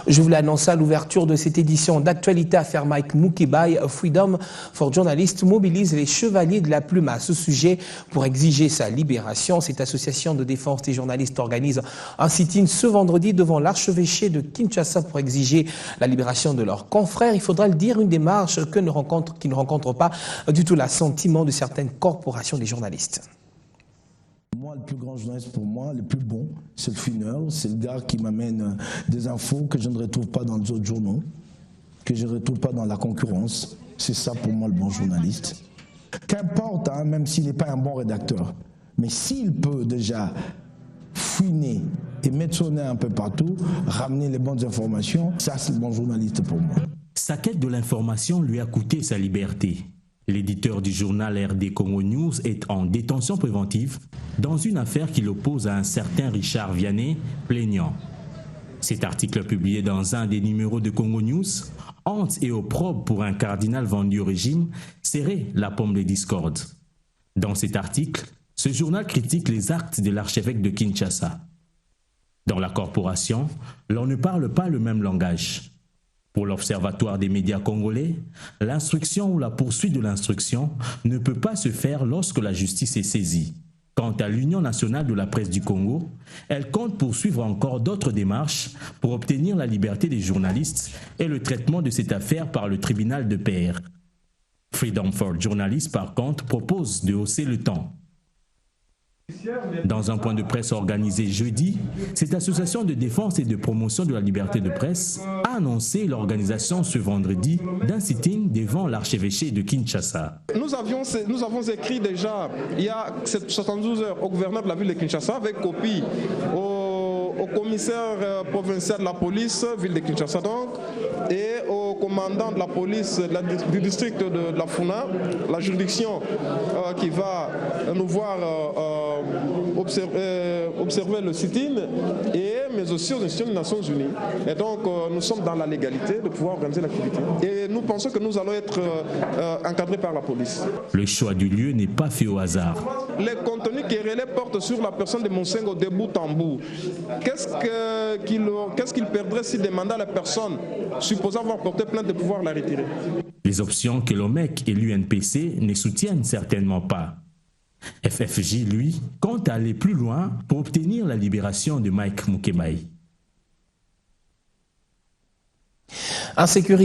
Je vous l'annonce à l'ouverture de cette édition d'actualité affaire Mike Mukebai. Freedom for Journalists mobilise les chevaliers de la plume à ce sujet pour exiger sa libération. Cette association de défense des journalistes organise un sit-in ce vendredi devant l'archevêché de Kinshasa pour exiger la libération de leurs confrères. Il faudra le dire, une démarche qui ne rencontre pas du tout l'assentiment de certaines corporations des journalistes. Moi, le plus grand journaliste pour moi, le plus bon, c'est le fineur, c'est le gars qui m'amène des infos que je ne retrouve pas dans les autres journaux, que je ne retrouve pas dans la concurrence. C'est ça pour moi le bon journaliste. Qu'importe, hein, même s'il n'est pas un bon rédacteur, mais s'il peut déjà fouiner et mettre son nez un peu partout, ramener les bonnes informations, ça c'est le bon journaliste pour moi. Sa quête de l'information lui a coûté sa liberté. L'éditeur du journal RD Congo News est en détention préventive dans une affaire qui l'oppose à un certain Richard Vianney, plaignant. Cet article publié dans un des numéros de Congo News, honte et opprobre pour un cardinal vendu au régime, serrait la pomme de discorde. Dans cet article, ce journal critique les actes de l'archevêque de Kinshasa. Dans la corporation, l'on ne parle pas le même langage. Pour l'Observatoire des médias congolais, l'instruction ou la poursuite de l'instruction ne peut pas se faire lorsque la justice est saisie. Quant à l'Union nationale de la presse du Congo, elle compte poursuivre encore d'autres démarches pour obtenir la liberté des journalistes et le traitement de cette affaire par le tribunal de paix. Freedom for Journalists, par contre, propose de hausser le temps. Dans un point de presse organisé jeudi, cette association de défense et de promotion de la liberté de presse a annoncé l'organisation ce vendredi d'un sit-in devant l'archevêché de Kinshasa. Nous avons écrit déjà il y a 72 heures au gouverneur de la ville de Kinshasa avec copie au commissaire provincial de la police, ville de Kinshasa donc, et au commandant de la police du district de la Funa, la juridiction qui va nous voir observer le sit-in, mais aussi aux institutions des Nations Unies. Et donc nous sommes dans la légalité de pouvoir organiser l'activité. Et nous pensons que nous allons être encadrés par la police. Le choix du lieu n'est pas fait au hasard. Les contenus qui relaient portent sur la personne de Monsengo de bout en bout. Qu'est-ce qu'il perdrait s'il demandait à la personne supposée avoir porté plainte de pouvoir la retirer? Les options que l'OMEC et l'UNPC ne soutiennent certainement pas. FFJ, lui, compte aller plus loin pour obtenir la libération de Mike Mukebai. Insécurité.